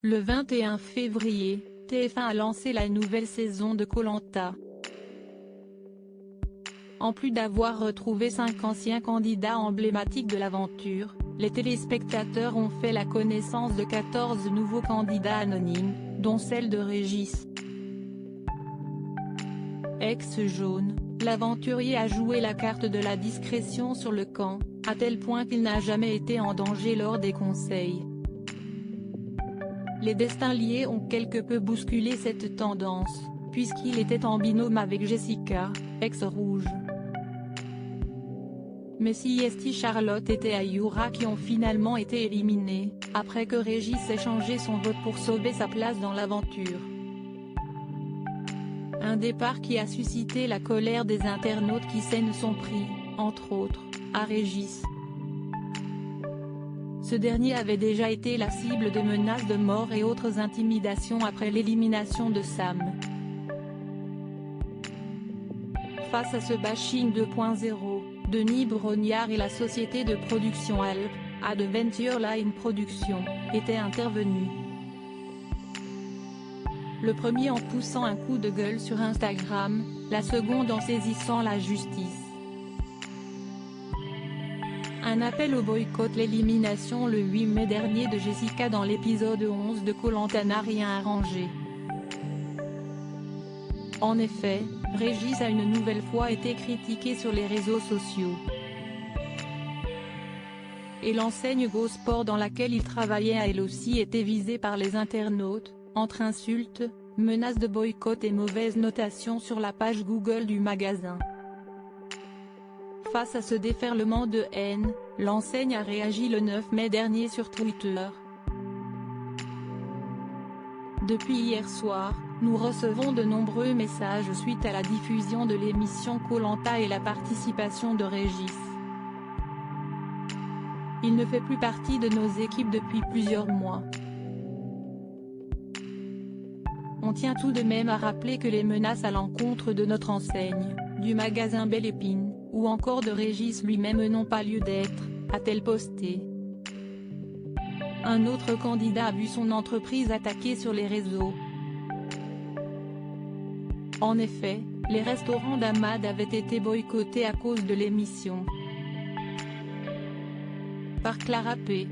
Le 21 février, TF1 a lancé la nouvelle saison de Koh-Lanta. En plus d'avoir retrouvé 5 anciens candidats emblématiques de l'aventure, les téléspectateurs ont fait la connaissance de 14 nouveaux candidats anonymes, dont celle de Régis. Ex-jaune, l'aventurier a joué la carte de la discrétion sur le camp, à tel point qu'il n'a jamais été en danger lors des conseils. Les destins liés ont quelque peu bousculé cette tendance, puisqu'il était en binôme avec Jessica, ex-rouge. Messi et Charlotte et Ayura qui ont finalement été éliminés, après que Régis ait changé son vote pour sauver sa place dans l'aventure. Un départ qui a suscité la colère des internautes qui s'en sont pris, entre autres, à Régis. Ce dernier avait déjà été la cible de menaces de mort et autres intimidations après l'élimination de Sam. Face à ce bashing 2.0, Denis Brognard et la société de production Alp, Adventure Line Productions, étaient intervenus. Le premier en poussant un coup de gueule sur Instagram, la seconde en saisissant la justice. Un appel au boycott. L'élimination le 8 mai dernier de Jessica dans l'épisode 11 de Koh-Lanta n'a rien arrangé. En effet, Régis a une nouvelle fois été critiqué sur les réseaux sociaux. Et l'enseigne Go Sport dans laquelle il travaillait a elle aussi été visée par les internautes, entre insultes, menaces de boycott et mauvaises notations sur la page Google du magasin. Face à ce déferlement de haine, l'enseigne a réagi le 9 mai dernier sur Twitter. Depuis hier soir, nous recevons de nombreux messages suite à la diffusion de l'émission Koh-Lanta et la participation de Régis. Il ne fait plus partie de nos équipes depuis plusieurs mois. On tient tout de même à rappeler que les menaces à l'encontre de notre enseigne, du magasin Belle Épine, ou encore de Régis lui-même n'ont pas lieu d'être, a-t-elle posté. Un autre candidat a vu son entreprise attaquée sur les réseaux. En effet, les restaurants d'Ahmad avaient été boycottés à cause de l'émission. Par Clara P.